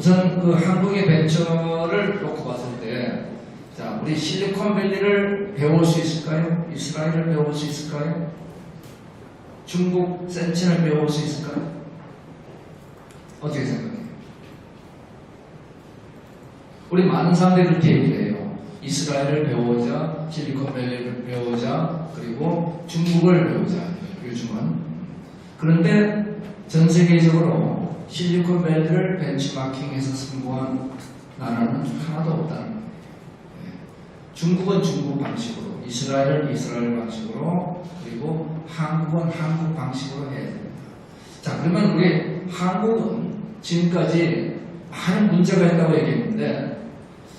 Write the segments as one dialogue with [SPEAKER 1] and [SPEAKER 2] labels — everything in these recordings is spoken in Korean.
[SPEAKER 1] 우선 그 한국의 벤처를 놓고 봤을 때, 자, 우리 실리콘밸리를 배울 수 있을까요? 이스라엘을 배울 수 있을까요? 중국 센친을 배울 수 있을까요? 어떻게 생각해요? 우리 많은 사람들이 그렇게 얘기해요. 이스라엘을 배우자, 실리콘밸리를 배우자, 그리고 중국을 배우자. 요즘은. 그런데 전 세계적으로 실리콘밸리를 벤치마킹해서 성공한 나라는 하나도 없다는 거예요. 중국은 중국 방식으로, 이스라엘은 이스라엘 방식으로, 그리고 한국은 한국 방식으로 해야 됩니다. 자, 그러면 우리 한국은 지금까지 많은 문제가 있다고 얘기했는데,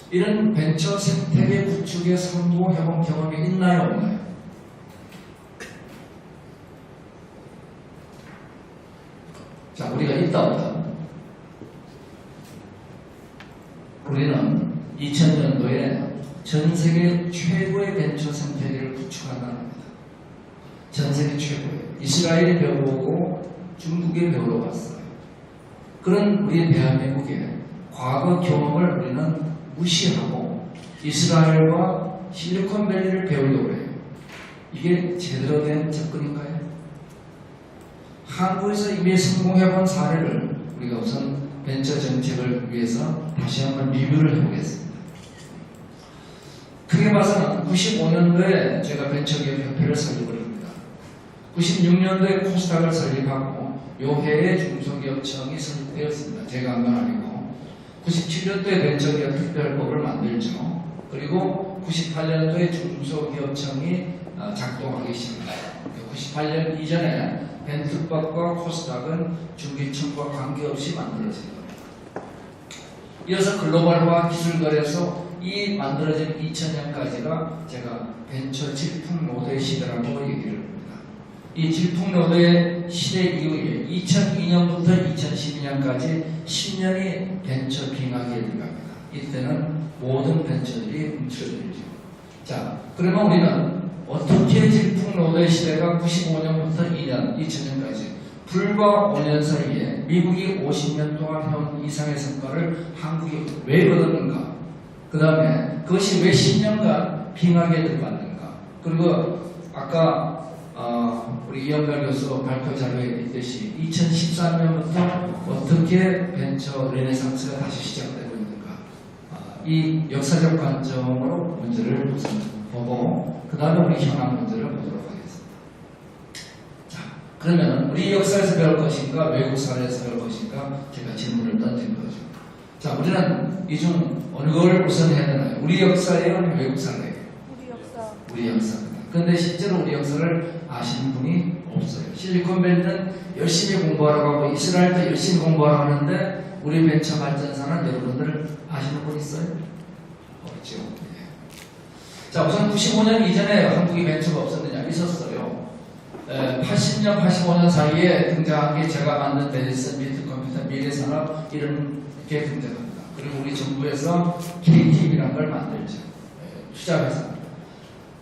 [SPEAKER 1] 이런 벤처 생태계 구축에 성공해본 경험이 있나요, 없나요? 자, 우리가 있다 없다. 우리는 2000년도에 전 세계 최고의 벤처 생태계를 구축한다는 겁니다. 전 세계 최고의. 이스라엘이 배워보고 중국이 배우러 갔어요. 그런 우리 대한민국의 과거 경험을 우리는 무시하고 이스라엘과 실리콘밸리를 배우려고 해요. 이게 제대로 된 접근인가요? 한국에서 이미 성공해본 사례를 우리가 우선 벤처 정책을 위해서 다시 한번 리뷰를 해보겠습니다. 크게 봐서는 95년도에 제가 벤처기업협회를 설립을 합니다. 96년도에 코스닥을 설립하고 요해에 중소기업청이 설립되었습니다. 제가 한 건 아니고 97년도에 벤처기업 특별법을 만들죠. 그리고 98년도에 중소기업청이 작동하기 시작합니다. 98년 이전에 벤특법과 코스닥은 중기청과 관계없이 만들어진 겁니다. 이어서 글로벌화 기술거래소 이 만들어진 2000년까지가 제가 벤처 질풍노도의 시대라고 얘기를 합니다. 이 질풍노도의 시대 이후에 2002년부터 2012년까지 10년이 벤처 빙하기에 들어갑니다. 이때는 모든 벤처들이 움츠러들죠. 자, 그러면 우리는 어떻게 질풍노도의 시대가 95년부터 2년, 2000년까지 불과 5년 사이에 미국이 50년 동안 해온 이상의 성과를 한국이 왜 거뒀는가? 그 다음에 그것이 왜 10년간 빙하게 들어갔는가? 그리고 아까 우리 이영달 교수 발표 자료에 있듯이 2013년부터 어떻게 벤처 레네상스가 다시 시작되고 있는가? 이 역사적 관점으로 문제를 우선 보고 그 다음에 우리 현황 문제를 보도록 하겠습니다. 자, 그러면 우리 역사에서 배울 것인가 외국 사례에서 배울 것인가 제가 질문을 던진 거죠. 자, 우리는 이 중 어느 걸 우선 해야 되나요? 우리 역사예요? 아니면 외국 사례예요?
[SPEAKER 2] 우리 역사.
[SPEAKER 1] 우리 역사입니다. 그런데 실제로 우리 역사를 아시는 분이 없어요. 실리콘밸리는 열심히 공부하라고 하고 이스라엘도 열심히 공부하라고 하는데 우리 벤처 발전사는 여러분들 아시는 분 있어요? 없죠. 자, 우선 95년 이전에 한국이 벤처가 없었느냐? 있었어요. 80년, 85년 사이에 등장한 게 제가 만든 메디슨, 미트컴퓨터, 미래산업 이런 게 등장합니다. 그리고 우리 정부에서 KTV라는 걸 만들죠. 투자회사입니다.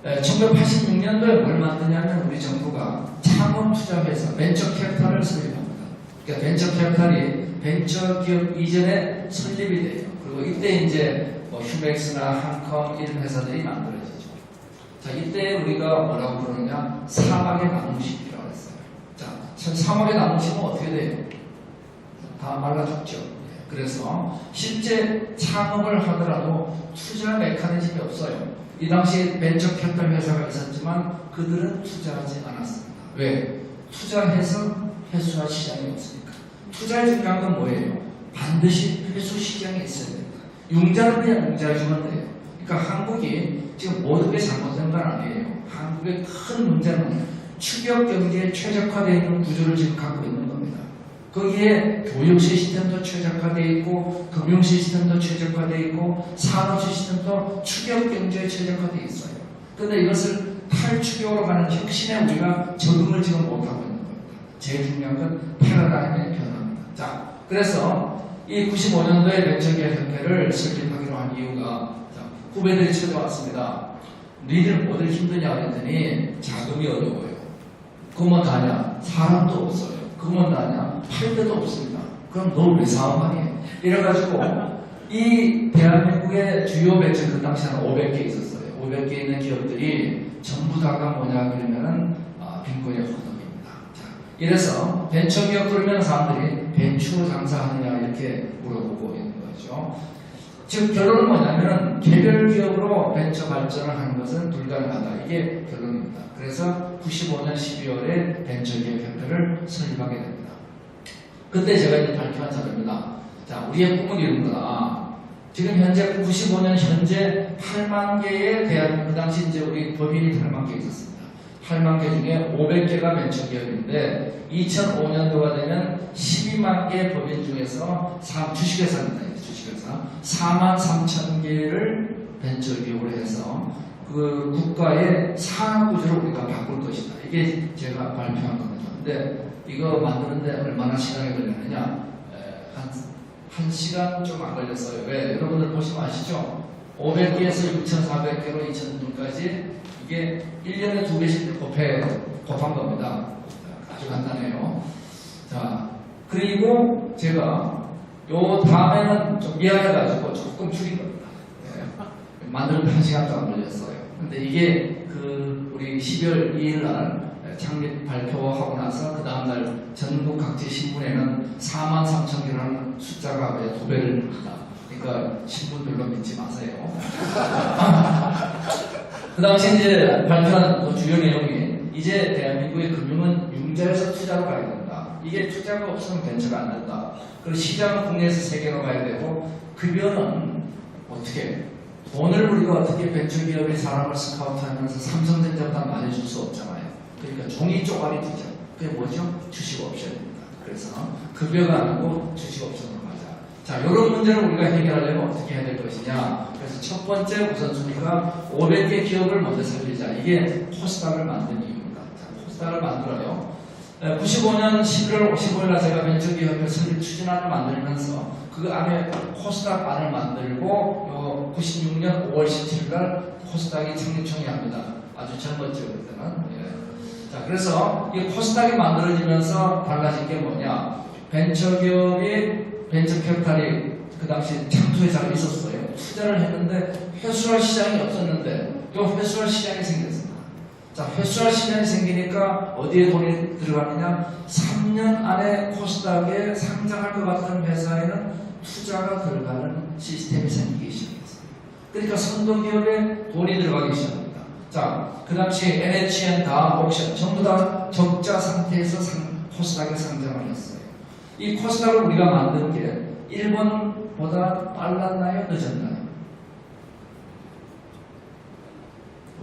[SPEAKER 1] 1986년도에 뭘 만드냐면 우리 정부가 창업투자회사, 벤처캐피탈을 설립합니다. 그러니까 벤처캐피탈이 벤처기업 이전에 설립이 돼요. 그리고 이때 이제 휴맥스나 한컴 이런 회사들이 만들어지죠. 자, 이때 우리가 뭐라고 부르느냐? 사막의 나무식이라고 했어요. 자, 사막의 나무식은 어떻게 돼요? 다 말라 죽죠. 그래서 실제 창업을 하더라도 투자 메커니즘이 없어요. 이 당시에 벤처캐피탈 회사가 있었지만 그들은 투자하지 않았습니다. 왜? 투자해서 회수할 시장이 없으니까. 투자의 중요한 건 뭐예요? 반드시 회수 시장이 있어야 됩니다. 융자는 그냥 융자해주면 돼요. 그러니까 한국이 지금 모든 게 잘못된 건 아니에요. 한국의 큰 문제는 추격 경제에 최적화되어 있는 구조를 지금 갖고 있는 겁니다. 거기에 교육 시스템도 최적화되어 있고 금융 시스템도 최적화되어 있고 산업 시스템도 추격 경제에 최적화되어 있어요. 그런데 이것을 탈추격으로 가는 혁신에 우리가 적응을 지금 못하고 있는 겁니다. 제일 중요한 건 패러다임의 변화입니다. 자, 그래서 이 95년도에 벤처기업협회를 설립하기로 한 이유가 후배들이 찾아왔습니다. 니들 뭐들 힘드냐 그랬더니 자금이 어려워요. 그것만 다냐? 사람도 없어요. 그것만 다냐? 팔 데도 없습니다. 그럼 너 왜 사업하니? 이래가지고 이 대한민국의 주요 벤처 그 당시에는 500개 있었어요. 500개 있는 기업들이 전부 다가 뭐냐 그러면은 빈곤의 호동입니다. 자, 이래서 벤처 기업 그러면 사람들이 벤처 장사하느냐 이렇게 물어보고 있는 거죠. 즉 결론은 뭐냐면은 개별 기업으로 벤처 발전을 하는 것은 불가능하다. 이게 결론입니다. 그래서 95년 12월에 벤처기업 협회를 설립하게 됩니다. 그때 제가 이제 발표한 자료입니다. 자, 우리의 꿈은 이런 거다. 지금 현재 95년 현재 8만 개의 대한민국, 그 당시 이제 우리 법인이 8만 개 있었습니다. 8만 개 중에 500개가 벤처기업인데 2005년도가 되면 12만 개 법인 중에서 주식회사입니다. 주식회사 4만 3천 개를 벤처기업으로 해서 그 국가의 상하 구조를 우리가 바꿀 것이다. 이게 제가 발표한 겁니다. 근데 이거 만드는데 얼마나 시간이 걸렸느냐? 한 시간 좀 안 걸렸어요. 왜? 여러분들 보시면 아시죠? 500개에서 6,400개로 2,000분까지 이게 1년에 2배씩 곱한 겁니다. 아주 간단해요. 자, 그리고 제가 요 다음에는 좀 미안해가지고 조금 줄인 겁니다. 네. 만드는 데 1시간도 안 걸렸어요. 근데 이게 우리 12월 2일 날 창립 발표하고 나서 그 다음날 전국 각지 신문에는 4만 3천 개라는 숫자가 왜 2배를 합니다. 그러니까 신문 별로 믿지 마세요. 그 당시 이제 발표한 그 주요 내용이 이제 대한민국의 금융은 융자에서 투자로 가야 된다. 이게 투자가 없으면 벤처가 안 된다. 그리고 시장은 국내에서 세계로 가야 되고 급여는 어떻게 돈을 우리가 어떻게 벤처기업의 사람을 스카우트하면서 삼성전자보다 많이 줄 수 없잖아요. 그러니까 종이 쪼가리 투자. 그게 뭐죠? 주식 옵션입니다. 그래서 급여가 아니고 주식 옵션으로 가자. 자, 이런 문제를 우리가 해결하려면 어떻게 해야 될 것이냐. 그래서 첫 번째 우선순위가 500개 기업을 먼저 살리자. 이게 코스닥을 만든 이유입니다. 자, 코스닥을 만들어요. 95년 11월 55일 날 제가 벤처기업을 설립 추진안을 만들면서 그 안에 코스닥 안을 만들고 96년 5월 17일 날 코스닥이 창립 합니다. 아주 젊었죠 그때는. 예. 자, 그래서 이 코스닥이 만들어지면서 달라진 게 뭐냐? 벤처기업이 벤처캐피탈이 그 당시 창투회사가 있었어요. 투자를 했는데 회수할 시장이 없었는데 또 회수할 시장이 생겼습니다. 자, 회수할 시장이 생기니까 어디에 돈이 들어가느냐? 3년 안에 코스닥에 상장할 것 같은 회사에는 투자가 들어가는 시스템이 생기기 시작했어요. 그러니까 선도기업에 돈이 들어가기 시작합니다. 자, 그 당시 NHN 다음 옥션 전부 다 적자 상태에서 코스닥에 상장을 했어요. 이 코스닥을 우리가 만든 게 일본보다 빨랐나요? 늦었나요?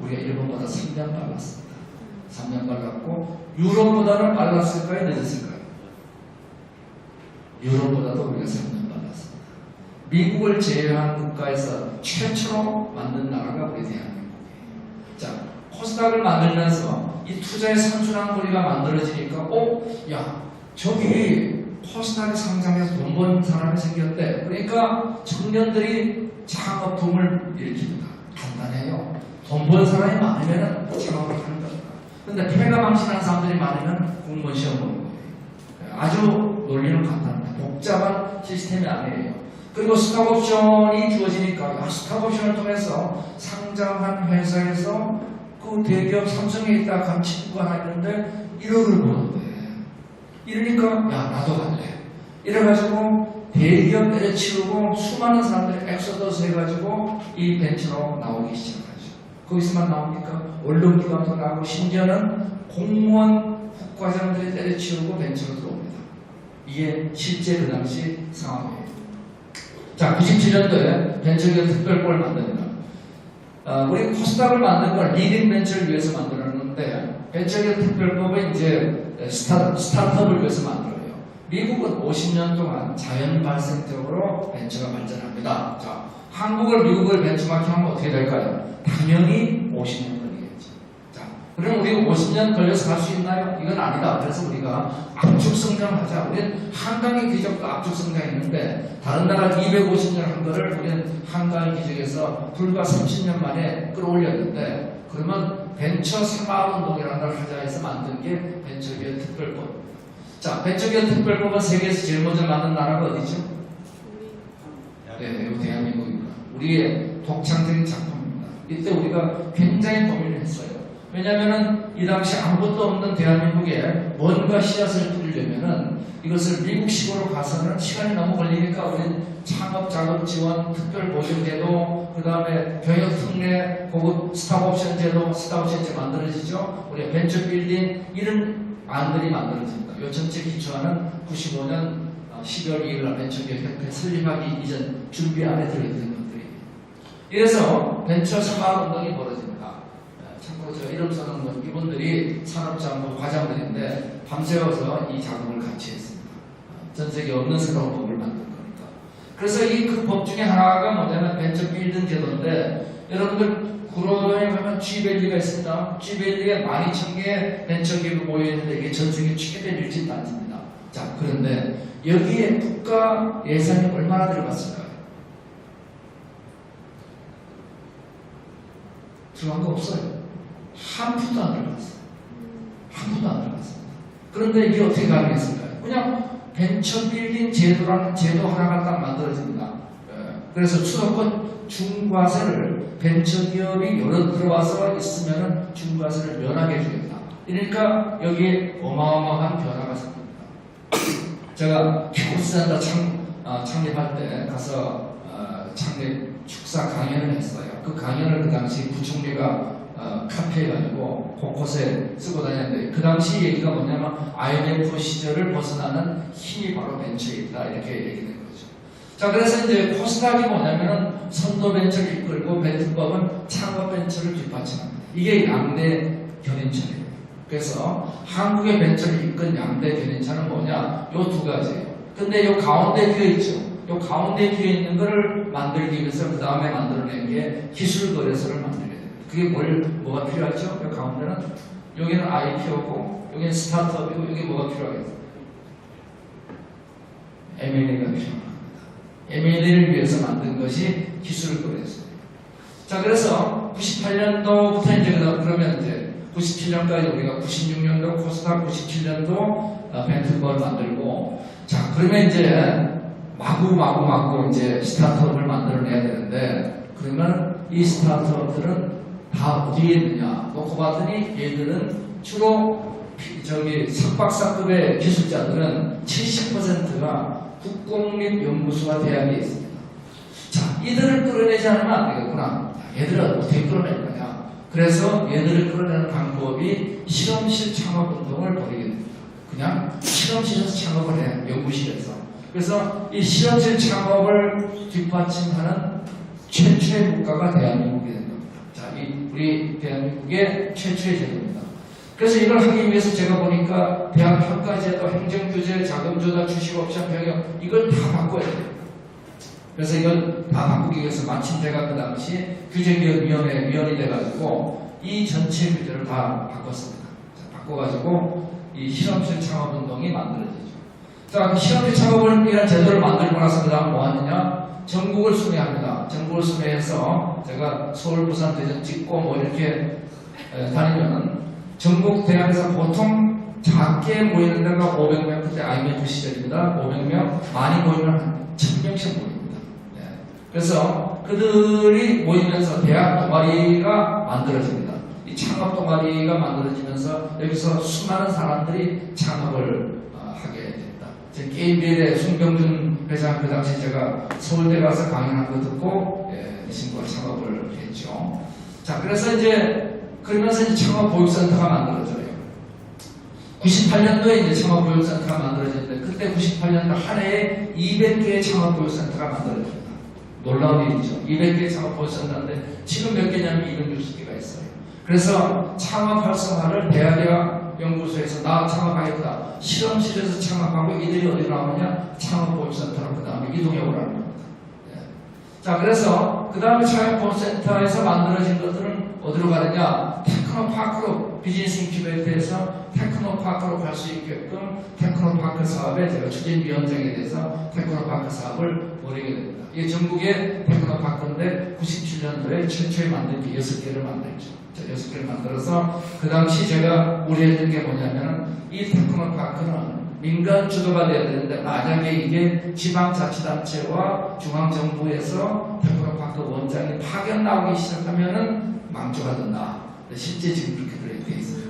[SPEAKER 1] 우리가 일본보다 3년 빨랐습니다. 3년 빨랐고 유럽보다는 빨랐을까요? 늦었을까요? 유럽보다도 우리가 3년 빨랐습니다. 미국을 제외한 국가에서 최초로 만든 나라가 우리 대한민국이에요. 자, 코스닥을 만들면서 이 투자의 선순환 고리가 만들어지니까 야, 저기 코스닥에 상장해서 돈 번 사람이 생겼대. 그러니까 청년들이 창업붐을 일으킵니다. 간단해요. 돈 번 사람이 많으면 창업을 하는 겁니다. 근데 폐가 망신하는 사람들이 많으면 공무원 시험 보는 거예요. 아주 논리는 간단합니다. 복잡한 시스템이 아니에요. 그리고 스톡옵션이 주어지니까 스톡옵션을 통해서 상장한 회사에서 그 대기업 삼성에 있다 간 친구가 하나 있는데 1억을 버는데 이러니까 야 나도 갈래. 이래가지고 대기업 내려치우고 수많은 사람들이 엑소더스 해가지고 이 벤처로 나오기 시작하죠. 거기서만 나옵니까? 언론기관도 나오고 심지어는 공무원 국과장들이 때려치우고 벤처로 들어옵니다. 이게 실제 그 당시 상황이에요. 자, 97년도에 벤처기업 특별법을 만듭니다. 우리 코스닥을 만든 걸 리딩 벤처를 위해서 만들었는데 벤처기업 특별법은 이제 스타트업을 위해서 만들어요. 미국은 50년 동안 자연 발생적으로 벤처가 발전합니다. 자, 한국을 미국을 벤처마킹하면 어떻게 될까요? 당연히 50년 걸리겠죠. 자, 그럼 우리가 50년 걸려서 갈 수 있나요? 이건 아니다. 그래서 우리가 압축 성장하자. 우리는 한강의 기적도 압축 성장했는데 다른 나라 250년 한 거를 우리는 한강의 기적에서 불과 30년 만에 끌어올렸는데 그러면 벤처 새마을운동이라는 걸 하자 해서 만든 게 벤처기업 특별법. 자, 벤처기업 특별법은 세계에서 제일 먼저 만든 나라가 어디죠? 네, 이거 대한민국입니다. 우리의 독창적인 작품입니다. 이때 우리가 굉장히 고민을 했어요. 왜냐하면 이 당시 아무것도 없는 대한민국에 뭔가 씨앗을 뿌리려면은 이것을 미국식으로 가서는 시간이 너무 걸리니까 우리는 창업자금지원, 특별보조제도, 그 다음에 경영특례, 고급 스탁옵션 제도, 스탁옵션제 만들어지죠. 우리 벤처빌딩 이런 안들이 만들어집니다. 요 전체 기초하는 95년 12월 2일 날 벤처기업협회 설립하기 이전 준비 안에 들어있는 것들이. 이래서 벤처 산업 운동이 벌어집니다. 참고로 제가 이름 써놓은 건 이분들이 산업자원부 과장들인데 밤새워서 이 작업을 같이 했습니다. 전 세계에 없는 새로운 법을 만든 거니까. 그래서 이 그 법 중에 하나가 뭐냐면 벤처 빌딩 제도인데, 여러분들 구로에 가면 G밸리가 있습니다. G밸리에 12,000개의 벤처기업이 모여있는데 이게 전 세계 최대 밀집단지입니다. 자, 그런데 여기에 국가 예산이 얼마나 들어갔을까요? 들어간 거 없어요. 한 푼도 안 들어갔어요. 한 푼도 안 들어갔습니다. 그런데 이게 어떻게 가능했을까요? 그냥 벤처빌딩 제도라는 제도 하나가 딱 만들어집니다. 그래서 수도권 중과세를 벤처기업이 여러 들어와서 있으면 중과세를 면하게 해줍니다. 그러니까 여기에 어마어마한 변화가 생깁니다. 제가 코스센터 창립할 때 가서 창립 축사 강연을 했어요. 그 강연을 그 당시 부총리가 카피해가지고 곳곳에 쓰고 다녔는데, 그 당시 얘기가 뭐냐면 IMF 시절을 벗어나는 힘이 바로 벤처에 있다, 이렇게 얘기된 거죠. 자, 그래서 이제 코스닥이 뭐냐면은 선도 벤처를 이끌고 벤처법은 창업 벤처를 뒷받침합니다. 이게 양대 견인차예요. 그래서 한국의 벤처를 이끈 양대 견인차는 뭐냐? 요 두 가지예요. 근데 요 가운데 비어 있죠. 요 가운데 비어 있는 거를 만들기 위해서 그 다음에 만들어낸 게 기술 거래소를 만들게 됩니다. 그게 뭐가 필요하죠? 요 가운데는 여기는 IPO고 여기는 스타트업이고 여기 뭐가 필요하겠어요? M&A가 필요합니다. M&A를 위해서 만든 것이 기술 거래소예요. 자, 그래서 98년도부터 이제 그러면 이제 97년까지 우리가 96년도 코스닥, 97년도 벤처법을 만들고, 자, 그러면 이제 마구 이제 스타트업을 만들어내야 되는데, 그러면 이 스타트업들은 다 어디에 있느냐 놓고 봤더니 얘들은 주로 석박사급의 기술자들은 70%가 국공립연구소와 대학에 있습니다. 자, 이들을 끌어내지 않으면 안 되겠구나. 얘들은 어떻게 끌어낼 거냐. 그래서 얘들을 끌어내는 방법이 실험실 창업운동을 벌이게 됩니다. 그냥 실험실에서 창업을 해요. 연구실에서. 그래서 이 실험실 창업을 뒷받침하는 최초의 국가가 대한민국이 된 겁니다. 자, 우리 대한민국의 최초의 제도입니다. 그래서 이걸 하기 위해서 제가 보니까 대학 평가제도, 행정규제, 자금조달, 주식옵션 병역 이걸 다 바꿔야 돼요. 그래서 이걸 다 바꾸기 위해서 마침 제가 그 당시 규제기업위원이 돼가지고 이 전체 규제를 다 바꿨습니다. 자, 바꿔가지고 이 실험실 창업운동이 만들어지죠. 자, 그 실험실 창업을 위한 제도를 만들고 나서 그 다음 뭐 하느냐? 전국을 순회합니다. 전국을 순회해서 제가 서울, 부산, 대전 찍고 뭐 이렇게 다니면 전국 대학에서 보통 작게 모이는 데가 500명, 그때 IMF 시절입니다. 500명, 많이 모이면 1000명씩 모입니다. 네. 그래서 그들이 모이면서 대학 동아리가 만들어집니다. 이 창업 동아리가 만들어지면서 여기서 수많은 사람들이 창업을 하게 됩니다. 게임빌의 송병준 회장, 그 당시 제가 서울대 가서 강연한 거 듣고 이 친구가 창업을 했죠. 자, 그래서 이제 그러면서 이제 창업보육센터가 만들어져요. 98년도에 이제 창업보육센터가 만들어졌는데, 그때 98년도 한 해에 200개의 창업보육센터가 만들어집니다. 놀라운 일이죠. 200개의 창업보육센터인데 지금 몇 개냐면 260개가 있어요. 그래서 창업 활성화를 대학이와 연구소에서 나 창업하겠다, 실험실에서 창업하고 이들이 어디로 나오느냐? 창업보육센터로 그 다음에 이동해 오라는 겁니다. 네. 자, 그래서 그 다음에 창업보육센터에서 만들어진 것들은 어디로 가느냐? 테크노파크로, 비즈니스 인큐베이터에서 테크노파크로 갈 수 있게끔 테크노파크 사업에 제가 추진위원장에 대해서 테크노파크 사업을 벌이게 됩니다. 이게 전국의 테크노파크인데 97년도에 최초에 만든 게 6개를 만들죠. 6개를 만들어서 그 당시 제가 우려했던 게 뭐냐면 이 테크노파크는 민간 주도가 돼야 되는데 만약에 이게 지방자치단체와 중앙정부에서 테크노파크 원장이 파견 나오기 시작하면은 망조가 된다. 실제 지금 그렇게 되어 있습니다.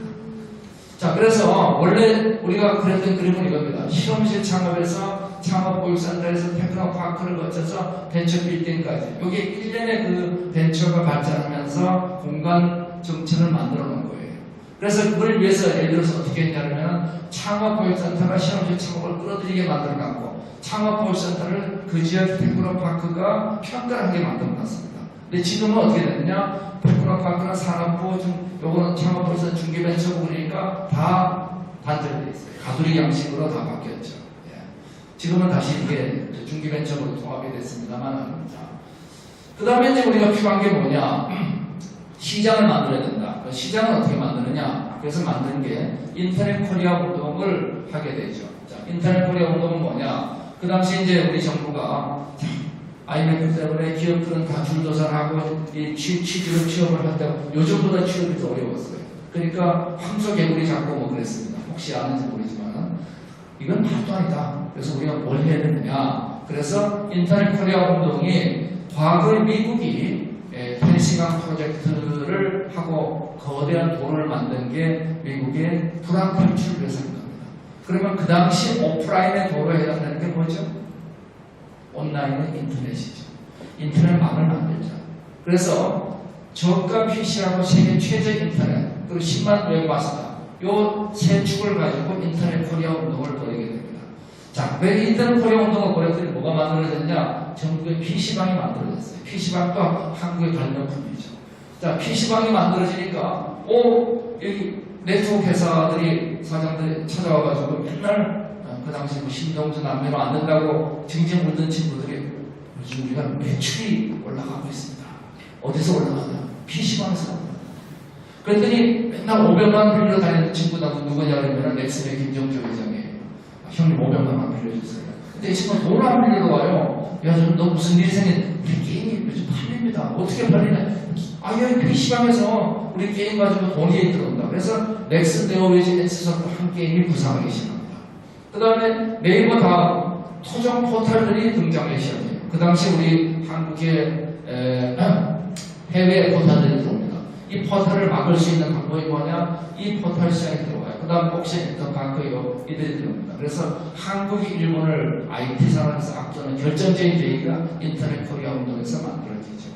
[SPEAKER 1] 자, 그래서 원래 우리가 그랬던 그림은 이겁니다. 실험실 창업에서 창업보육센터에서 테크노파크를 거쳐서 벤처 빌딩까지. 이게 일련의 그 벤처가 발전하면서 공간 정책을 만들어 놓은 거예요. 그래서 그걸 위해서 예를 들어서 어떻게 했냐면 창업보육센터가 실험실 창업을 끌어들이게 만들어놨고 창업보육센터를 그 지역 테크노파크가 평가하게 만들어놨습니다. 근데 지금은 어떻게 됐느냐? 테크노파크는 산업부, 요거는 창업부에서 중개벤처부 그러니까 다 단절되어 있어요. 가두리 양식으로 다 바뀌었죠. 예. 지금은 다시 이게 중개벤처부로 통합이 됐습니다만. 그 다음에 이제 우리가 필요한 게 뭐냐? 시장을 만들어야 된다. 시장을 어떻게 만드느냐? 그래서 만든 게 인터넷 코리아 운동을 하게 되죠. 자, 인터넷 코리아 운동은 뭐냐? 그 당시 이제 우리 정부가 IMF 때문에 기업들은 다 줄도산하고 취직을 취업을 한다고 요즘보다 취업이 더 어려웠어요. 그러니까 황소개구리 잡고 뭐 그랬습니다. 혹시 아는지 모르지만 이건 말도 아니다. 그래서 우리가 뭘 해야 되느냐? 그래서 인터넷 코리아 운동이 과거에 미국이 펜시강 프로젝트를 하고 거대한 도로를 만든 게 미국의 불황탈출을 위해서 한 겁니다. 그러면 그 당시 오프라인의 도로에 해당되는 게 뭐죠? 온라인의 인터넷이죠. 인터넷망을 만들자. 그래서 저가 PC하고 세계 최저 인터넷 그리고 10만 웹마스터 요 세 축을 가지고 인터넷 코리아 운동을 벌이게 됩니다. 자, 왜 인터넷 코리아 운동을 벌였더니 뭐가 만들어졌냐? 전국에 PC방이 만들어졌어요. PC방도 한국의 발명품이죠. 자, PC방이 만들어지니까 여기 네트워크 회사들이 사장들이 찾아와가지고 맨날 그 당시 뭐 신동주 남매로 안 된다고 징징 울던 친구들이 요즘 우리가 매출이 올라가고 있습니다. 어디서 올라가냐? PC방에서 올라가냐? 그랬더니 맨날 500만 빌려 다니는 친구가 누구냐 그러면 넥슨의 김정주 회장이에요. 형님 500만만 빌려주세요. 근데 이 친구가 돈을 안 빌리러 와요. 야, 너 무슨 일이 생긴? 우리 게임이 요즘 팔립니다. 어떻게 팔리냐? 여기 PC방에서 우리 게임 가지고 돈이 들어온다. 그래서 넥슨, 네오웨이지, 엑스소프트 한 게임이 부상하기 시작합니다. 그 다음에 네이버 다음 토종 포털들이 등장하기 시작해요. 그 당시 우리 한국의 해외 포털들이 들어옵니다. 이 포털을 막을 수 있는 방법이 뭐냐? 이 포털 시장에 들어와요. 그 다음 옥션 인터파크요 이들이 들어옵니다. 그래서 한국이 일본을 IT 산업에서 앞서는 결정적인 계기가 인터넷 코리아 운동에서 만들어지죠.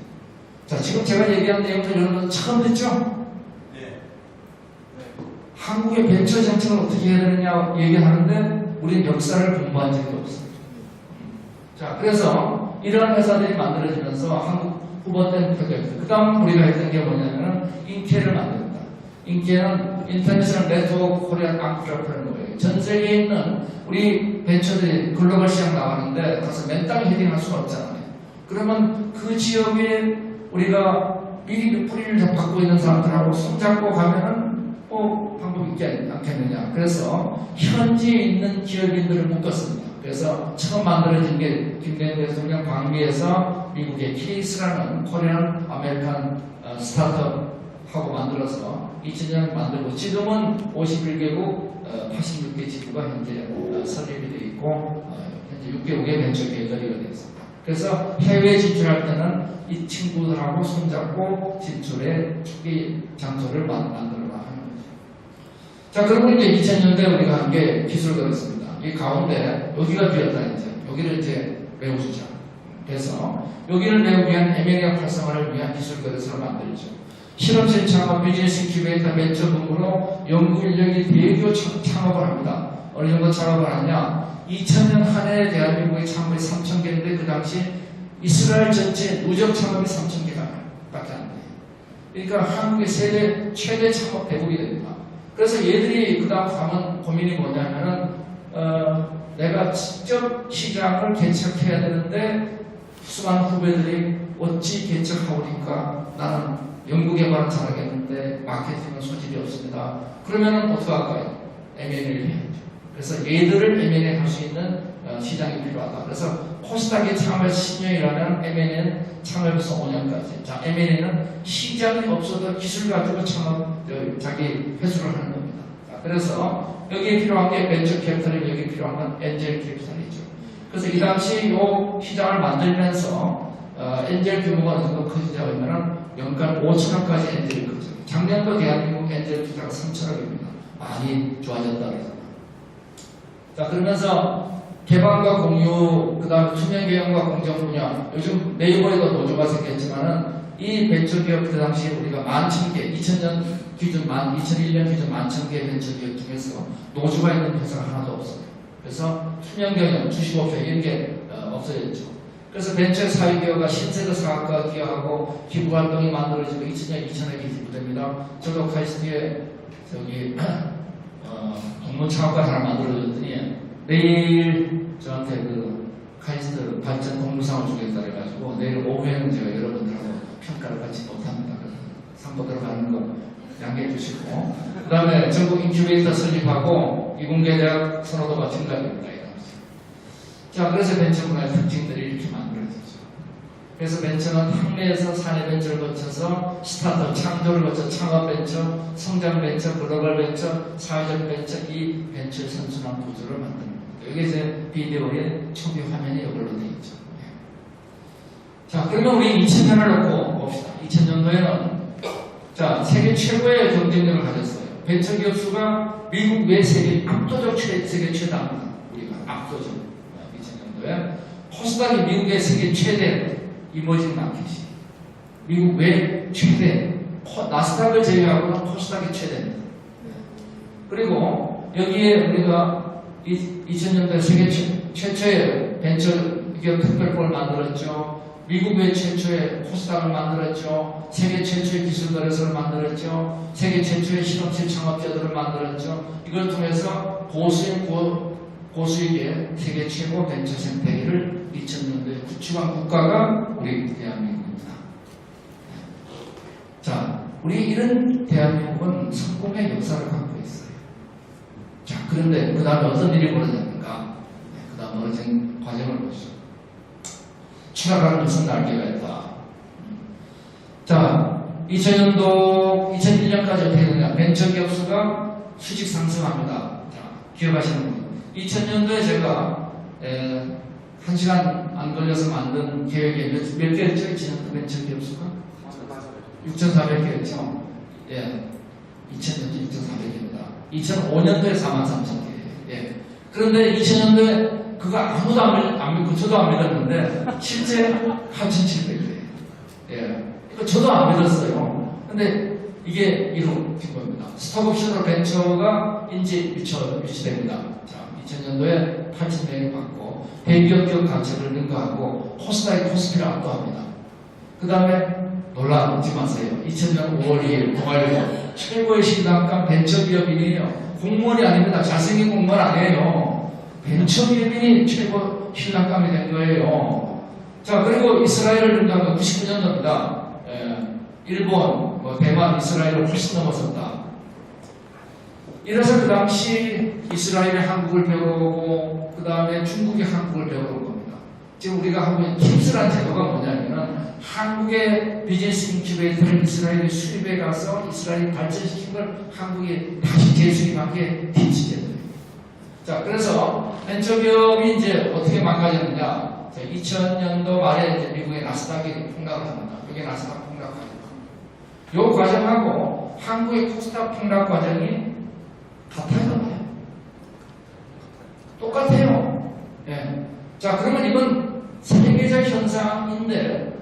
[SPEAKER 1] 자, 지금 제가 얘기한 내용들 여러분 처음 듣죠? 한국의 벤처 정책을 어떻게 해야 되느냐 얘기하는데 우리는 역사를 공부한 적이 없습니다. 자, 그래서 이러한 회사들이 만들어지면서 한국 후보된 프로젝트. 그 다음 우리가 했던 게 뭐냐면 인케를 만든다. 인케는 인터내셔널 네트워크 코리안 앙트레프레너예요. 전 세계에 있는 우리 벤처들이 글로벌 시장 나가는데 가서 맨땅에 헤딩할 수가 없잖아요. 그러면 그 지역에 우리가 미리 뿌리를 잡고 있는 사람들하고 손잡고 가면은 방법이 있지 않겠느냐. 그래서 현지에 있는 기업인들을 묶었습니다. 그래서 처음 만들어진 게 김대중 대통령 방미에서 미국의 케이스라는 코리안 아메리칸 스타트업하고 만들어서 2000년 만들고 지금은 51개국 86개 지부가 현재 설립이 되어 있고 현재 6개국의 벤처 계열이 되어 있습니다. 그래서 해외 진출할 때는 이 친구들하고 손잡고 진출의 초기 장소를 만들어라 하는 거죠. 자, 그리고 이제 2000년대 우리가 한 게 기술거였습니다. 이 가운데 여기가 비었다 이제 여기를 이제 메워주자. 그래서 여기를 메우기 위한 M&A 활성화를 위한 기술거래소를 만들죠. 실험실 창업, 비즈니스 인큐베이터 벤처 부문으로 연구 인력이 대규모 창업을 합니다. 어느 정도 창업을 하냐? 2000년 한 해에 대한민국의 창업이 3,000개인데 그 당시 이스라엘 전체 누적 창업이 3,000개밖에 안 돼요. 그러니까 한국의 세계 최대 창업 대국이 됩니다. 그래서 얘들이 그 다음 가면 고민이 뭐냐면은 내가 직접 시장을 개척해야 되는데 수많은 후배들이 어찌 개척하오니까 나는 연구개발은 잘하겠는데 마케팅은 소질이 없습니다. 그러면은 어떻게 할까요? M&A를 해야죠. 그래서 얘들을 M&A 할 수 있는 시장이 필요하다. 그래서 코스닥이 창업해서 10년이라면 M&A는 창업해서 5년까지. 자, M&A는 시장이 없어도 기술 가지고 창업, 자기 회수를 하는 겁니다. 자, 그래서 여기에 필요한 게 벤처 캐피탈이고 여기에 필요한 건 엔젤 캐피탈이죠. 그래서 이 당시 이 시장을 만들면서 엔젤 규모가 어느 정도 커지자 보면은 연간 5천억까지 엔젤이 커져. 작년도 대한민국 엔젤 투자가 3천억입니다. 많이 좋아졌다 그래서. 자, 그러면서 개방과 공유, 그 다음에 투명 경영과 공정 분야. 요즘 네이버에도 노조가 생겼지만은 이 벤처기업 그 당시 우리가 11,000개, 2000년 기준 2001년 기준 11,000개 벤처기업 중에서 노조가 있는 회사가 하나도 없어요. 그래서 투명 경영, 주식업체 이런 게 없어졌죠. 그래서 벤처 사회기업가 신세대 사학과 기여하고 기부활동이 만들어지고 2000년 2,000억이 기부됩니다. 저도 카이스트에 저기 동문창업과 하나 만들어졌더니 내일 저한테 그 카이스트 발전 공무상을 주겠다 해가지고 내일 오후에는 제가 여러분들하고 평가를 받지 못합니다. 그래서 상 받으러 가는 거 양해해 주시고, 그 다음에 전국 인큐베이터 설립하고 이공계대학 선호도가 증가됩니다. 자, 그래서 벤처 문화의 특징들이 이렇게 만들어지죠. 그래서 벤처는 학내에서 사내 벤처를 거쳐서 스타트업 창조를 거쳐 창업 벤처, 성장 벤처, 글로벌 벤처, 사회적 벤처, 이 벤처의 선순환 구조를 만듭니다. 여기 이제 비디오의 초기 화면이 이걸로 되어 있죠. 자, 그러면 우리 2000년을 놓고 봅시다. 2000년도에는 자, 세계 최고의 경쟁력을 가졌어요. 벤처 기업 수가 미국 외 세계 압도적 세계 최다입니다. 우리가 압도적. 2000년도에 코스닥이 미국의 세계 최대 이머징 마켓이 미국 외 최대 나스닥을 제외하고는 코스닥이 최대입니다. 그리고 여기에 우리가 2000년도에 세계 최초의 벤처 기업 특별법을 만들었죠. 미국 외 최초의 코스닥을 만들었죠. 세계 최초의 기술거래소를 만들었죠. 세계 최초의 실험실 창업자들을 만들었죠. 이걸 통해서 고수익의 세계 최고 벤처 생태계를 2000년도에 구축한 국가가 우리 대한민국입니다. 자, 우리 이런 대한민국은 성공의 역사를 갖고 있어요. 자, 그런데 그 다음에 어떤 일이 벌어졌는가? 그 다음 벌어진 과정을 보시죠. 추락하는 무슨 날개가 있다. 자, 2000년도, 2001년까지 어떻게 되냐. 벤처기업 수가 수직 상승합니다. 자, 기억하시는 분. 2000년도에 제가 1시간 안 걸려서 만든 계획이 몇 개였죠? 2000년도 벤처기업 수가? 6,400개였죠? 예. 2000년도 6,400개입니다. 2005년도에 43,000개. 예. 그런데 2000년도에 그거 아무도 안 믿고 저도 안 믿었는데 실제 8,700개예요. 예. 저도 안 믿었어요. 근데 이게 이루어진 겁니다. 스톡옵션으로 벤처가 인지 유치됩니다. 자, 2000년도에 8,000명이 받고 대기업 기업 가치를 능가하고 코스닥이 코스피를 압도합니다. 그 다음에 놀라지 마세요. 2000년 5월 2일 동아일보 최고의 신랑감 벤처기업인이에요. 공무원이 아닙니다. 잘생긴 공무원 아니에요. 벤처기업인이 최고 신랑감이 된 거예요. 자, 그리고 이스라엘을 능가한 건 99년도입니다. 일본, 대만, 이스라엘을 훨씬 넘어섰다. 이래서 그 당시 이스라엘이 한국을 배우고 그 다음에 중국이 한국을 배우러 온 겁니다. 지금 우리가 하고 있는 킵스라는 제도가 뭐냐면은 한국의 비즈니스 인큐베이터를 이스라엘이 수입해 가서 이스라엘이 발전시킨 걸 한국이 다시 재수입한 게 킵스 제도예요. 자, 그래서 벤처기업이 이제 어떻게 망가졌느냐. 2000년도 말에 이제 미국의 나스닥이 폭락을 합니다. 여기 나스닥 폭락하니까. 요 과정하고 한국의 코스닥 폭락 과정이 같아요. 똑같아요. 예. 자, 그러면 이건 세계적 현상인데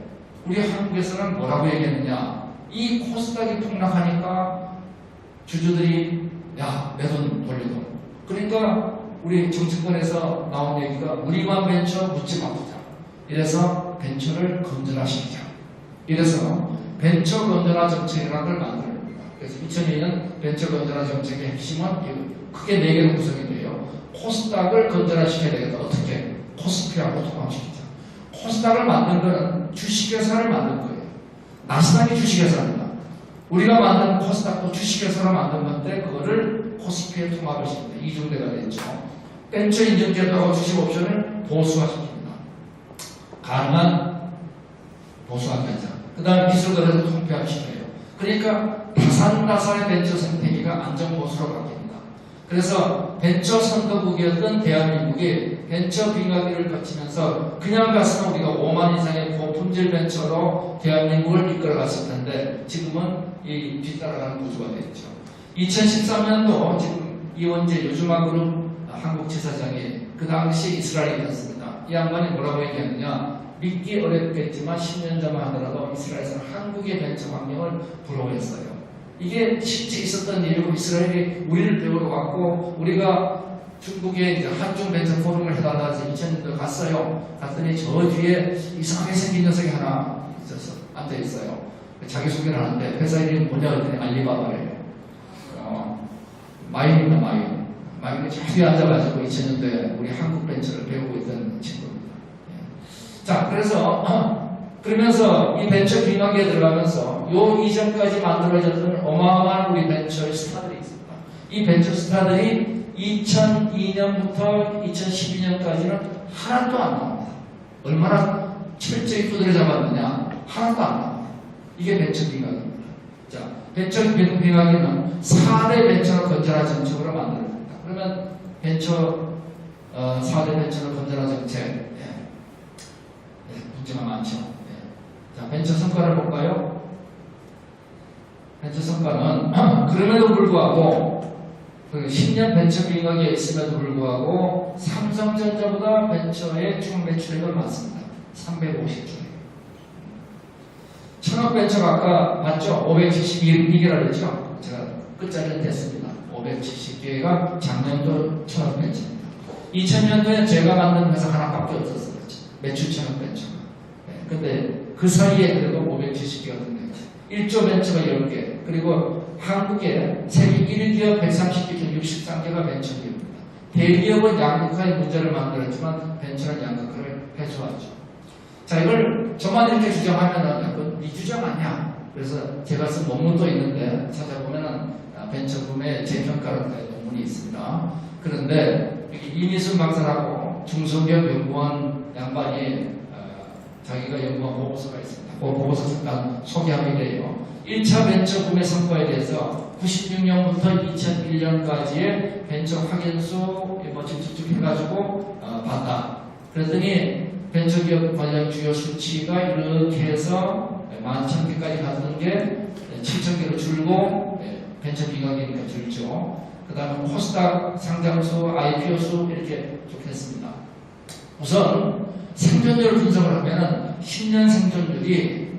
[SPEAKER 1] 우리 한국에서는 뭐라고 얘기했느냐. 이 코스닥이 폭락하니까 주주들이 야, 내 돈 돌려줘. 그러니까 우리 정치권에서 나온 얘기가 우리만 벤처 묻지 마보자. 이래서 벤처를 건전화시키자. 이래서 벤처 건전화 정책이라는 걸 만듭니다. 그래서 2002년 벤처 건전화 정책의 핵심은 크게 4개로 구성이 돼요. 코스닥을 건전화시켜야 되겠다. 어떻게? 코스피하고 통합시키자. 코스닥을 만든 거는 주식회사를 만든 거예요. 나스닥이 주식회사입니다. 우리가 만든 코스닥도 주식회사로 만든 건데 그거를 코스피에 통합을 시킵니다. 이중대가 됐죠. 벤처 인증제도하고 주식옵션을 보수화시킵니다. 가능한 보수화하자. 그 다음에 기술거래도 통폐합시켜요. 그러니까 다산다산의 벤처 생태계가 안정보수로 바뀝니다. 그래서 벤처 선도국이었던 대한민국이 벤처 빙하기를 거치면서 그냥 갔으면 우리가 5만 이상의 고품질 벤처로 대한민국을 이끌어갔을 텐데 지금은 이 뒤따라가는 구조가 됐죠. 2013년도 지금 이원재 요즘하고는 한국지사장이 그 당시 이스라엘이었습니다. 이 양반이 뭐라고 얘기했느냐, 믿기 어렵겠지만 10년 전만 하더라도 이스라엘에서는 한국의 벤처 환경을 부러워했어요. 이게 실제 있었던 일이고 이스라엘이 우리를 배우러 갔고 우리가 중국에 이제 한중 벤처 포럼을 해달라 해서 2000년도에 갔어요. 갔더니 저 뒤에 이상하게 생긴 녀석이 하나 있어서 앉아있어요. 자기소개를 하는데 회사 이름이 뭐냐 했더니 알리바바래요. 마인입니다. 마인이 저 뒤에 앉아가지고 2000년도에 우리 한국 벤처를 배우고 있던 친구입니다. 자, 그러면서 이 벤처 빙하기에 들어가면서 요 이전까지 만들어졌던 어마어마한 우리 벤처의 스타들이 있습니다. 이 벤처 스타들이 2002년부터 2012년까지는 하나도 안 나옵니다. 얼마나 철저히 두드려 잡았느냐, 하나도 안 나옵니다. 이게 벤처 빙하기입니다. 자, 벤처 빙하기는 4대 벤처를 건전화 정책으로 만들어집니다. 그러면 벤처 4대 벤처를 건전화 정책, 문제가 많죠. 자, 벤처 성과를 볼까요? 벤처 성과는 그럼에도 불구하고 10년 벤처 빙하기에 있음에도 불구하고 삼성전자보다 벤처의 총 매출액을 많습니다. 350조. 천억 벤처가 아까 봤죠? 572개라 그랬죠? 제가 끝자리는 됐습니다. 570개가 작년도 천억 벤처입니다. 2000년도에 제가 만든 회사 하나밖에 없었어요. 매출 천억 벤처가. 근데 그 사이에 그래도 570개가 등장했죠. 1조 벤처가 10개. 그리고 한국에 세계 1기업 130개 중 63개가 벤처기업입니다. 대기업은 양극화의 문제를 만들었지만 벤처는 양극화를 해소하죠. 자, 이걸 저만 이렇게 주장하면은 네 주장 아니야. 그래서 제가 쓴 논문도 있는데 찾아보면은 벤처 붐의 재평가라는 논문이 있습니다. 그런데 이미순 박사라고 중소기업 연구원 양반이 자기가 연구한 보고서가 있습니다. 그 보고서 잠깐 소개하게 돼요. 1차 벤처 붐의 성과에 대해서 96년부터 2001년까지의 벤처 확인수 뭐 쭉쭉 해가지고 봤다. 그랬더니 벤처기업 관련 주요 수치가 이렇게 해서 11,000개까지 갔던 게 7,000개로 줄고 벤처 빙하기니까 줄죠. 그 다음에 코스닥 상장수, IPO 수 이렇게 쭉 했습니다. 우선 생존율을 분석을 하면은 10년 생존율이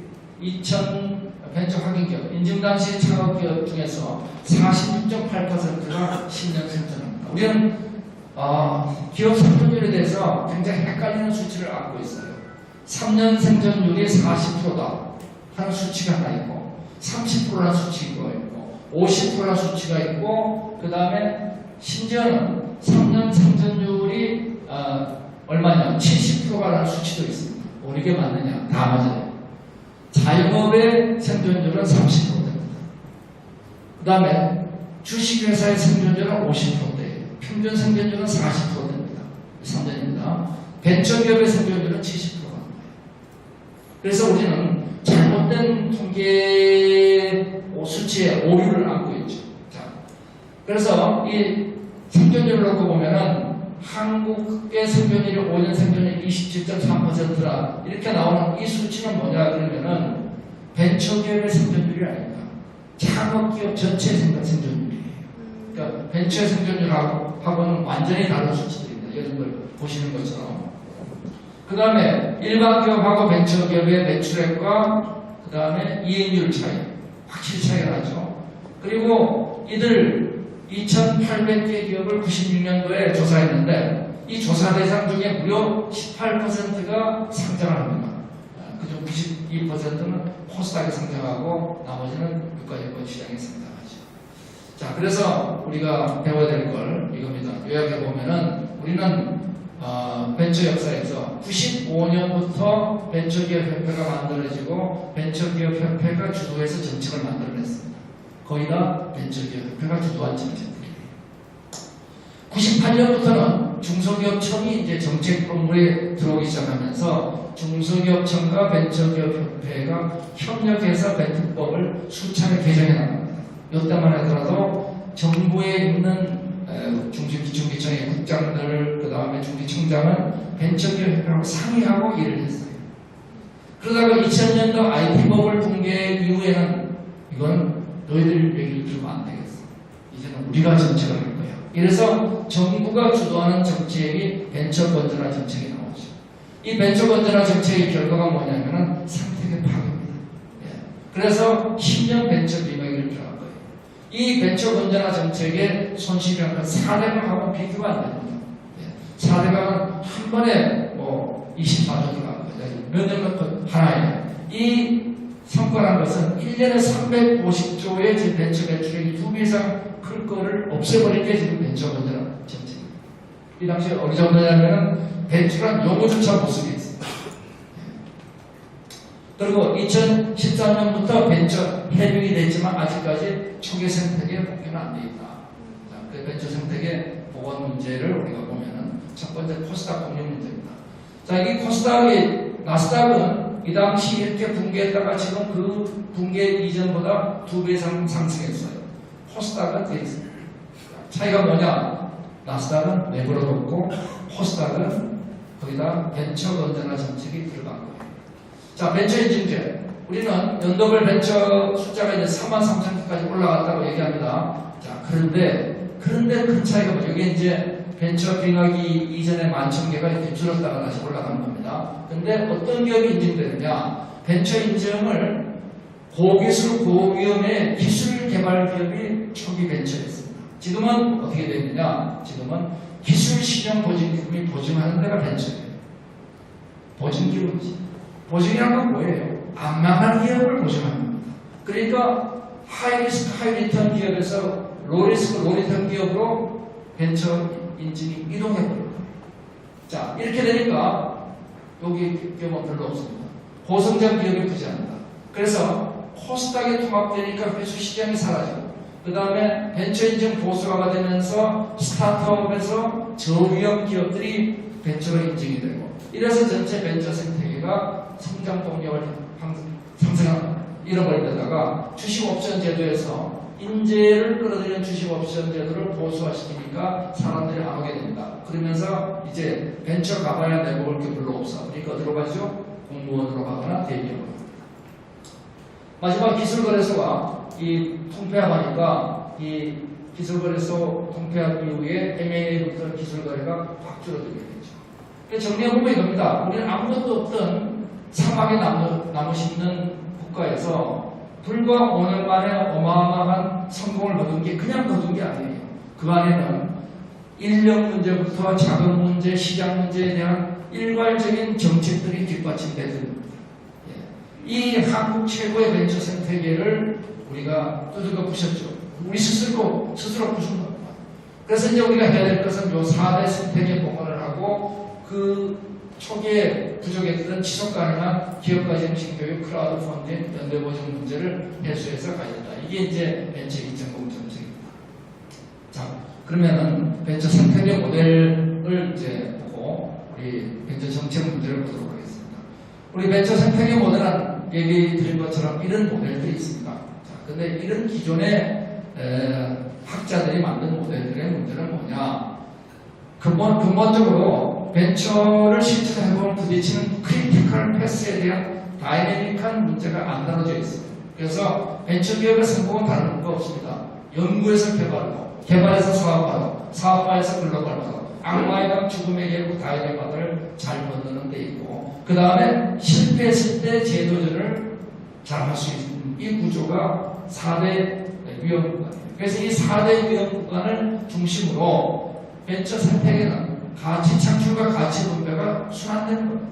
[SPEAKER 1] 2000 벤처 확인기업, 인증 당시 창업기업 중에서 46.8%가 10년 생존합니다. 우리는 기업 생존율에 대해서 굉장히 헷갈리는 수치를 안고 있어요. 3년 생존율이 40%다 하는 수치가 하나 있고 30%라는 수치가 있고 50%라는 수치가 있고 그 다음에 심지어는 3년 생존율이 얼마냐 70%라는 수치도 있습니다. 이게 맞느냐? 다 맞아요. 자영업의 생존율은 30%입니다. 그 다음에 주식회사의 생존율은 50%대예요. 평균 생존율은 40%입니다. 3년입니다. 벤처기업의 생존율은 70%가 나와요. 그래서 우리는 잘못된 통계 수치에 오류를 안고 있죠. 자, 그래서 이 생존율을 놓고 보면은 한국의 생존율이 5년 생존율이 27.3%라 이렇게 나오는 이 수치는 뭐냐 그러면은 벤처기업의 생존율이 아닙니다. 창업기업 전체 생존율이에요. 그러니까 벤처 생존율하고는 완전히 다른 수치들입니다. 여러분들 보시는 것처럼. 그 다음에 일반 기업하고 벤처기업의 매출액과 그 다음에 이익률 차이 확실히 차이가 나죠. 그리고 이들 2,800개 기업을 96년도에 조사했는데 이 조사 대상 중에 무려 18%가 상장을 합니다. 그중 92%는 코스닥에 상장하고 나머지는 유가증권 시장에 상장하죠. 자, 그래서 우리가 배워야 될 걸 이겁니다. 요약해 보면은 우리는 벤처 역사에서 95년부터 벤처기업 협회가 만들어지고 벤처기업 협회가 주도해서 정책을 만들어냈습니다. 거의 다 벤처기업 협회가 주도한 정책들이에요. 98년부터는 중소기업청이 이제 정책 본부에 들어오기 시작하면서 중소기업청과 벤처기업 협회가 협력해서 벤처법을 수차례 개정해 나갑니다. 이때만 하더라도 정부에 있는 중기청의 국장들, 그 다음에 중기청장은 벤처기업하고 상의하고 일을 했어요. 그러다가 2000년도 IT법을 붕괴 이후에는 이건 너희들 얘기를 들으면 안 되겠어. 이제는 우리가 정책을 할 거야. 이래서 정부가 주도하는 정책이 벤처 건전화 정책이 나오죠. 이 벤처 건전화 정책의 결과가 뭐냐면은 생태계 파괴입니다. 그래서 10년 벤처 비명을 들어간 거예요. 이 벤처 건전화 정책의 손실이라는 건 4대강하고 비교가 안 됩니다. 4대강은 한 번에 24조 들어간 거예요. 몇 년만 하나에. 이 성과란 것은 1년에 350조의 지금 벤처 매출액이 2배 이상 클 거를 없애버린 게 지금 벤처 건전화 정책입니다. 이 당시에 어느 정도냐면은 벤처란 용어조차 못 쓰게 했습니다. 그리고 2013년부터 벤처 해명이 됐지만 아직까지 초기 생태계 복귀는 안 돼 있다. 자, 그 벤처 생태계 보건 문제를 우리가 보면은 첫 번째 코스닥 공유 문제입니다. 자, 이 코스닥이 나스닥은 이 당시 이렇게 붕괴했다가 지금 그 붕괴 이전보다 2배 이상 상승했어요. 코스닥은 돼 있습니다. 차이가 뭐냐? 나스닥은 내버려뒀고 코스닥은 거기다 벤처 건전화 정책이 들어간 거예요. 자, 벤처 인증제. 우리는 연도별 벤처 숫자가 이제 43,000개까지 올라갔다고 얘기합니다. 자, 그런데 큰 차이가 뭐죠? 이게 이제 벤처 빙하기 이전에 11,000개가 이렇게 줄었다가 다시 올라가는 겁니다. 근데 어떤 기업이 인증되느냐? 벤처 인증을 고기술, 고위험의 기술 개발 기업이 초기 벤처였습니다. 지금은 어떻게 되느냐? 지금은 기술 신용 보증기금이 보증하는 데가 벤처예요. 보증기금이지. 보증이란 건 뭐예요? 안 망한 기업을 보증하는 겁니다. 그러니까 하이리스크, 하이리턴 기업에서 로리스크, 로리턴 기업으로 벤처 인증이 이동해버린 거예요. 자, 이렇게 되니까 여기 기업은 별로 없습니다. 고성장 기업이 부재합니다. 그래서 코스닥에 통합되니까 회수 시장이 사라지고 그 다음에 벤처 인증 보수화가 되면서 스타트업에서 저위험 기업들이 벤처로 인증이 되고 이래서 전체 벤처 생태계가 성장 동력을 상승하는 잃어버리다가 주식 옵션 제도에서 인재를 끌어들이는 주식 옵션 제도를 보수화시키니까 사람들이 안 오게 됩니다. 그러면서 이제 벤처 가봐야 내먹을 게 별로 없어. 그러니까 어디로 가죠? 공무원으로 가거나 대기업으로. 마지막 기술거래소가 이 통폐합하니까 이 기술거래소 통폐합 이후에 M&A부터 기술거래가 확 줄어들게 되죠. 정리해보면 이겁니다. 우리는 아무것도 없던 사막에 나무 심는 국가에서 불과 5년 만에 어마어마한 성공을 거둔 게 그냥 거둔 게 아니에요. 그 안에는 인력 문제부터 자금 문제, 시장 문제에 대한 일괄적인 정책들이 뒷받침되는 겁니다. 이 한국 최고의 벤처 생태계를 우리가 두들겨 부셨죠. 우리 스스로 부순 겁니다. 그래서 이제 우리가 해야 될 것은 요 4대 생태계 복원을 하고 그 초기에 부족했던 지속 가능한 기업가지 정신 교육, 크라우드 펀딩, 연대 보증 문제를 해소해서 가야된다. 이게 이제 벤처 2.0 정책입니다. 자, 그러면은 벤처 생태계 모델을 이제 보고 우리 벤처 정책 문제를 보도록 하겠습니다. 우리 벤처 생태계 모델은 얘기 드린 것처럼 이런 모델들이 있습니다. 자, 근데 이런 기존의 학자들이 만든 모델들의 문제는 뭐냐? 근본적으로 벤처를 실제로 해보면 부딪히는 크리티컬 패스에 대한 다이내믹한 문제가 안 다뤄져 있어요. 그래서 벤처 기업의 성공은 다른 거 없습니다. 연구에서 개발로, 개발에서 사업화로, 사업화에서 글로벌화로, 악마의 방 죽음의 계획 다이내믹화를 잘 건너는 데 있고, 그 다음에 실패했을 때 제도전을 잘 할 수 있는 이 구조가 4대 위험 구간이에요. 그래서 이 4대 위험 구간을 중심으로 벤처 생태계는 가치 창출과 가치 분배가 순환되는 겁니다.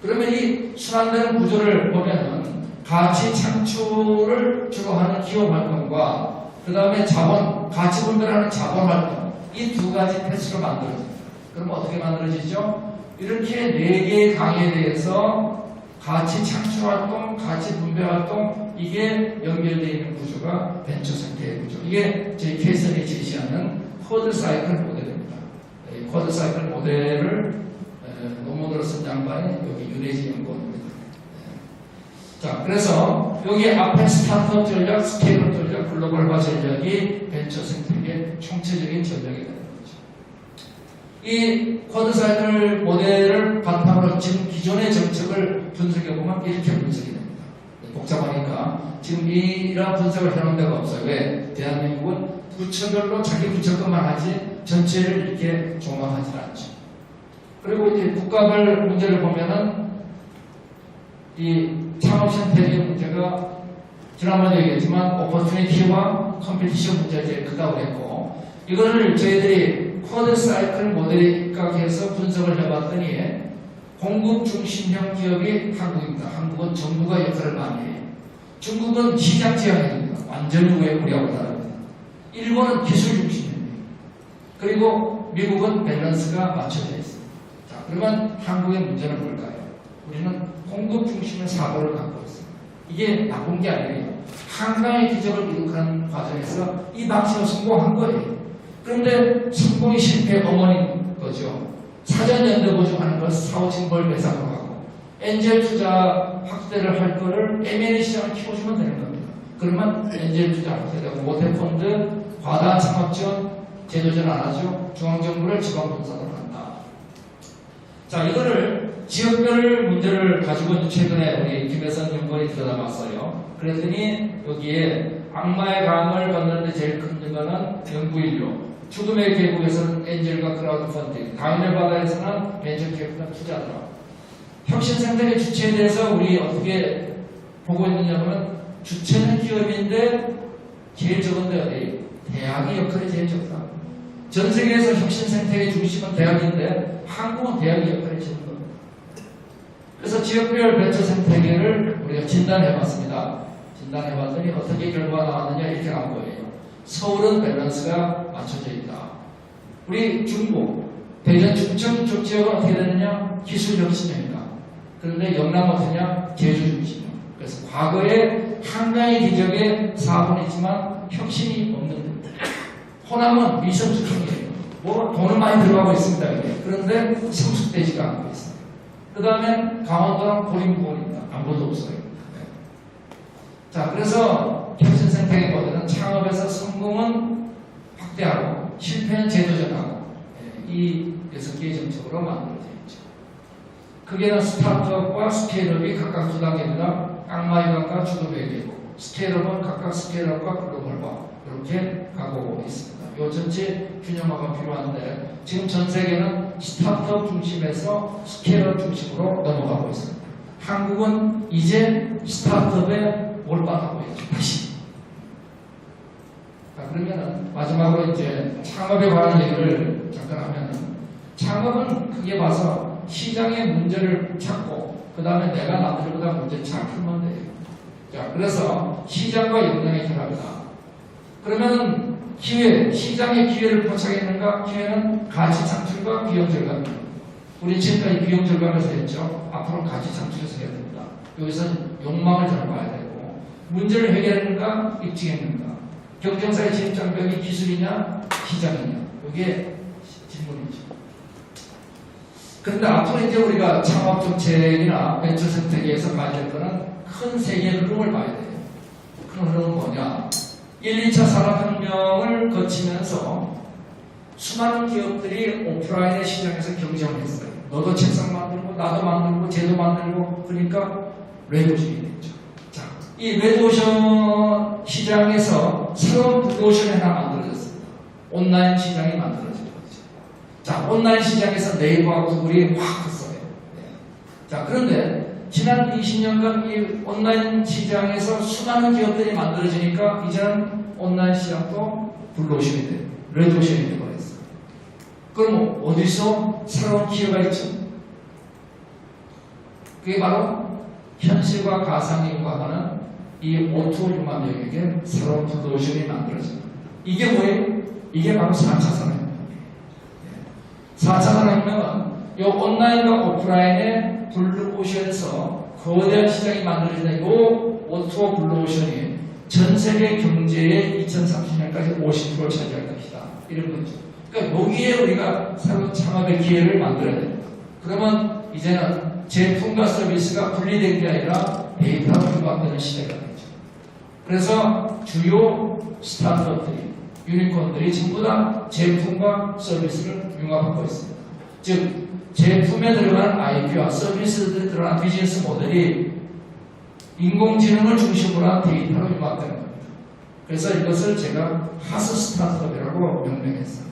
[SPEAKER 1] 그러면 이 순환되는 구조를 보면은 가치 창출을 주로 하는 기업 활동과 그 다음에 자본, 가치 분배를 하는 자본 활동 이 두 가지 패스로 만들어집니다. 그럼 어떻게 만들어지죠? 이렇게 4개의 강에 대해서 가치 창출 활동, 가치 분배 활동 이게 연결되어 있는 구조가 벤처 생태계 구조. 이게 저희 케이슨이 제시하는 코드 사이클 모델입니다. 이 코드 사이클 모델을 논문으로 쓴 양반이 여기 윤혜지 연구원입니다. 자, 자, 그래서 여기 앞에 스타트업 전략, 스케일업 전략, 글로벌화 전략이 벤처 생태계의 총체적인 전략이 되는 거죠. 이 쿼드 사이클 모델을 바탕으로 지금 기존의 정책을 분석해보면 이렇게 분석이 됩니다. 복잡하니까 지금 이런 분석을 해놓은 데가 없어요. 왜? 대한민국은 부처별로 자기 부처 것만 하지 전체를 이렇게 종합하지 않죠. 그리고 이제 국가별 문제를 보면은 이 창업생태계 문제가 지난번에 얘기했지만 오퍼튜니티와 컴피티션 문제가 제일 크다고 했고, 이거를 저희들이 쿼드 사이클 모델에 입각해서 분석을 해봤더니 공급 중심형 기업이 한국입니다. 한국은 정부가 역할을 많이 해요. 중국은 시장 지향형입니다. 완전히 우리하고 다릅니다. 일본은 기술 중심형입니다. 그리고 미국은 밸런스가 맞춰져 있습니다. 자, 그러면 한국의 문제는 뭘까요? 우리는 공급 중심의 사고를 갖고 있습니다. 이게 나쁜 게 아니에요. 한강의 기적을 이룩하는 과정에서 이 방식을 성공한 거예요. 그런데 성공이 실패의 어머니인 거죠. 사전 연대 보증하는 걸 사후징벌 배상으로 하고 엔젤 투자 확대를 할 거를 M&A 시장을 키워주면 되는 겁니다. 그러면 엔젤 투자 확대되고 모태펀드, 과다 창업지원, 제도전 안 하죠. 중앙정부를 지방분산으로 한다. 자, 이거를 지역별 문제를 가지고 최근에 우리 김혜선 연구원이 들여다봤어요. 그랬더니 여기에 악마의 강을 걷는데 제일 큰 거는 연구인력, 죽음의 계곡에서는 엔젤과 크라우드 펀딩, 다윈의 바다에서는 벤처 캐피탈 투자더라. 혁신생태계 주체에 대해서 우리 어떻게 보고 있느냐면 주체는 기업인데 제일 적은데 어디? 대학의 역할이 제일 적다. 전 세계에서 혁신생태계 중심은 대학인데 한국은 대학의 역할이 적은 겁니다. 그래서 지역별 벤처 생태계를 우리가 진단해봤습니다. 진단해봤더니 어떻게 결과가 나왔느냐 이렇게 나온 거예요. 서울은 밸런스가 맞춰져 있다. 우리 중부, 대전, 충청 쪽 지역은 어떻게 되느냐? 기술 혁신형이다. 그런데 영남 어떠냐? 제주 중심형. 그래서 과거에 한강의 기적에 사업은 있지만 혁신이 없는 겁니다. 호남은 미성숙형이에요. 뭐 돈은 많이 들어가고 있습니다. 이게. 그런데 성숙되지가 않고 있습니다. 그 다음에 강원도는 고립부원입니다. 아무것도 없어요. 네. 자, 그래서 혁신생태계 모델은 창업에서 성공은 확대하고 실패는 재도전하고 이 6개의 정책으로 만들어져 있죠. 크게는 스타트업과 스케일업이 각각 2단계입니다. 악마의 강과 죽음의 계곡. 스케일업은 각각 스케일업과 글로벌화 이렇게 가고 있습니다. 이 전체 균형화가 필요한데 지금 전 세계는 스타트업 중심에서 스케일업 중심으로 넘어가고 있습니다. 한국은 이제 스타트업에 몰빵하고 있죠. 다시. 자, 그러면은 마지막으로 이제 창업에 관한 얘기를 잠깐 하면은 창업은 크게 봐서 시장의 문제를 찾고 그 다음에 내가 남들보다 문제를 잘 풀면 돼요. 자, 그래서 시장과 역량의 결합이다. 그러면은 기회, 시장의 기회를 포착했는가? 기회는 가치 창출과 비용 절감입니다. 우리 지금까지 비용 절감에서 했죠. 앞으로 가치 창출에서 해야 됩니다. 여기서는 욕망을 잘 봐야 되고 문제를 해결했는가? 입증했는가? 경쟁사의 진입장벽이 기술이냐? 시장이냐? 이게 질문이죠. 그런데 앞으로 이제 우리가 창업 정책이나 벤처 생태계에서 봐야 될 거는 큰 세계의 흐름을 봐야 돼요. 큰 흐름은 뭐냐? 1, 2차 산업혁명을 거치면서 수많은 기업들이 오프라인의 시장에서 경쟁을 했어요. 너도 책상 만들고 나도 만들고 쟤도 만들고 그러니까 레드오션이 됐죠. 자, 이 레드오션 시장에서 새로운 블루오션이 하나 만들어졌습니다. 온라인 시장이 만들어진 거죠. 자, 온라인 시장에서 네이버와 구글이 확 컸어요. 네. 자, 그런데 지난 20년간 이 온라인 시장에서 수많은 기업들이 만들어지니까 이제는 온라인 시장도 블루오션이 돼요. 레드오션이 되어버렸어요. 그럼 어디서 새로운 기회가 있죠? 그게 바로 현실과 가상이 융합하는 이 O2O 융합 영역에 새로운 블루오션이 만들어집니다. 이게 뭐예요? 이게 바로 4차 산업혁명이에요. 4차 산업혁명은 이 온라인과 오프라인의 블루오션에서 거대한 시장이 만들어진다. 이 O2O 블루오션이 전 세계 경제의 2030년까지 50%를 차지할 것이다. 이런 거죠. 그러니까 여기에 우리가 새로운 창업의 기회를 만들어야 됩니다. 그러면 이제는 제품과 서비스가 분리된 게 아니라 데이터로 융합되는 시대가 되죠. 그래서 주요 스타트업들이, 유니콘들이 전부 다 제품과 서비스를 융합하고 있습니다. 즉, 제품에 들어가는 IP와 서비스에 들어가는 비즈니스 모델이 인공지능을 중심으로 한 데이터로 융합되는 겁니다. 그래서 이것을 제가 하스 스타트업이라고 명명했어요.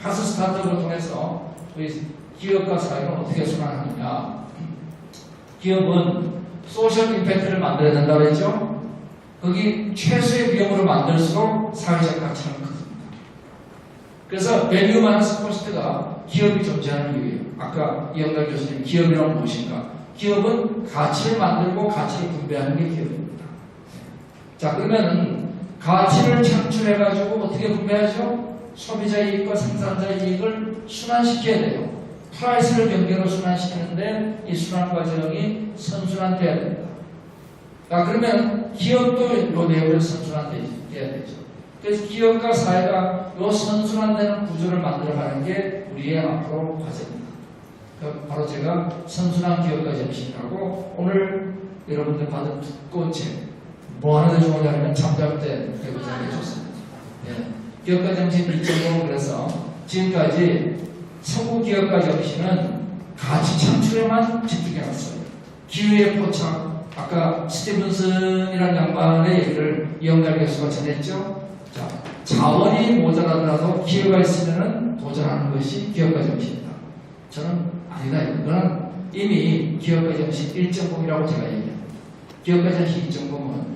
[SPEAKER 1] 하스 스타트업을 통해서 우리 기업과 사회가 어떻게 순환하느냐. 기업은 소셜 임팩트를 만들어야 된다고 했죠. 거기 최소의 비용으로 만들수록 사회적 가치는 커집니다. 그래서 밸류 마이너스 코스트가 기업이 존재하는 이유예요. 아까 이영달 교수님 기업이란 무엇인가? 기업은 가치를 만들고 가치를 분배하는 게 기업입니다. 자, 그러면은 가치를 창출해가지고 어떻게 분배하죠? 소비자 이익과 생산자 이익을 순환시켜야 돼요. 프라이스를 경계로 순환시키는데 이 순환 과정이 선순환돼야 됩니다. 자, 그러면 기업도 요 내용을 선순환돼야 되죠. 그래서 기업과 사회가 요 선순환되는 구조를 만들어가는 게 우리의 앞으로 과제입니다. 바로 제가 선순환 기업가 정신이라고 오늘 여러분들 받은 두꺼운 책 뭐 하나 더 좋아하냐면 잠잘때 대부장에 줬습니다. 예. 기업가 정신 1.0 그래서 지금까지 서구 기업가 정신은 가치 창출에만 집중해왔어요. 기회의 포착, 아까 스티븐슨이라는 양반의 얘기를 이영달 교수가 전했죠. 자, 자원이 모자라더라도 기회가 있으면 도전하는 것이 기업가 정신이다. 저는 아니다. 이거는 이미 기업가 정신 1.0이라고 제가 얘기합니다. 기업가 정신 2.0은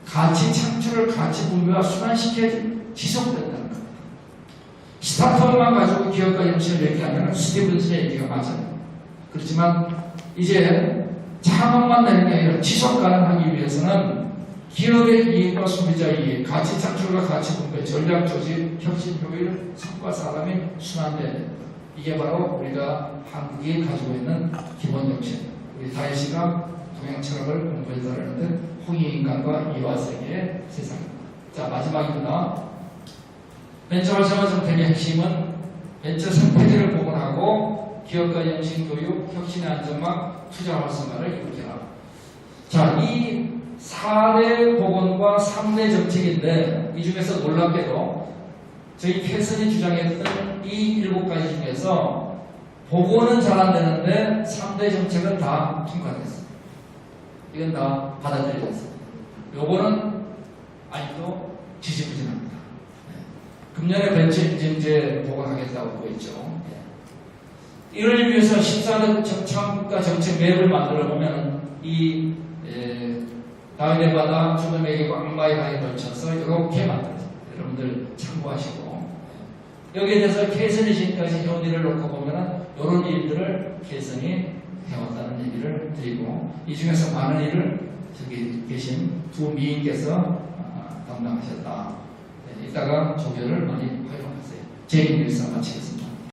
[SPEAKER 1] 가치 창출을 가치 분배와 순환시켜야 지속된다는 겁니다. 스타트업만 가지고 기업가 정신을 얘기하면 스티븐슨의 얘기가 맞아요. 그렇지만 이제 창업만 되는 게 아니라 지속 가능하기 위해서는 기업의 이익과 소비자의 이익, 가치 창출과 가치 분배, 전략 조직, 혁신 효율, 성과 사람이 순환돼야 됩니다. 이게 바로 우리가 한국이 가지고 있는 기본 정신. 우리 다혜 씨가 동양 철학을 공부했다는데 홍익인간과 이화세계의 세상입니다. 자, 마지막입니다. 벤처 활성화 정책의 핵심은 벤처 생태계를 복원하고 기업가 정신 교육, 혁신의 안정망, 투자 활성화를 이루게라. 자, 이 4대 복원과 3대 정책인데 이 중에서 놀랍게도 저희 캐슨이 주장했던 이 7가지 중에서 복원은 잘 안 되는데 3대 정책은 다 통과됐습니다. 이건 다 받아들여졌습니다. 요거는 아직도 지지부진합니다. 금년에 벤처 인증제 복원하겠다고 하고 있죠. 이를 위해서 14대 창업가 정책 맵을 만들어 보면 이 다윈의 바다, 주문매기고 악마의 강에 걸쳐서 이렇게 만들었습니다. 여러분들 참고하시고 여기에 대해서 케이슨이 지금까지 해온 일을 놓고 보면 이런 일들을 케이슨이 해왔다는 얘기를 드리고 이 중에서 많은 일을 저기 계신 두 미인께서 담당하셨다. 이따가 조별을 많이 활용하세요. 제 인일사 마치겠습니다.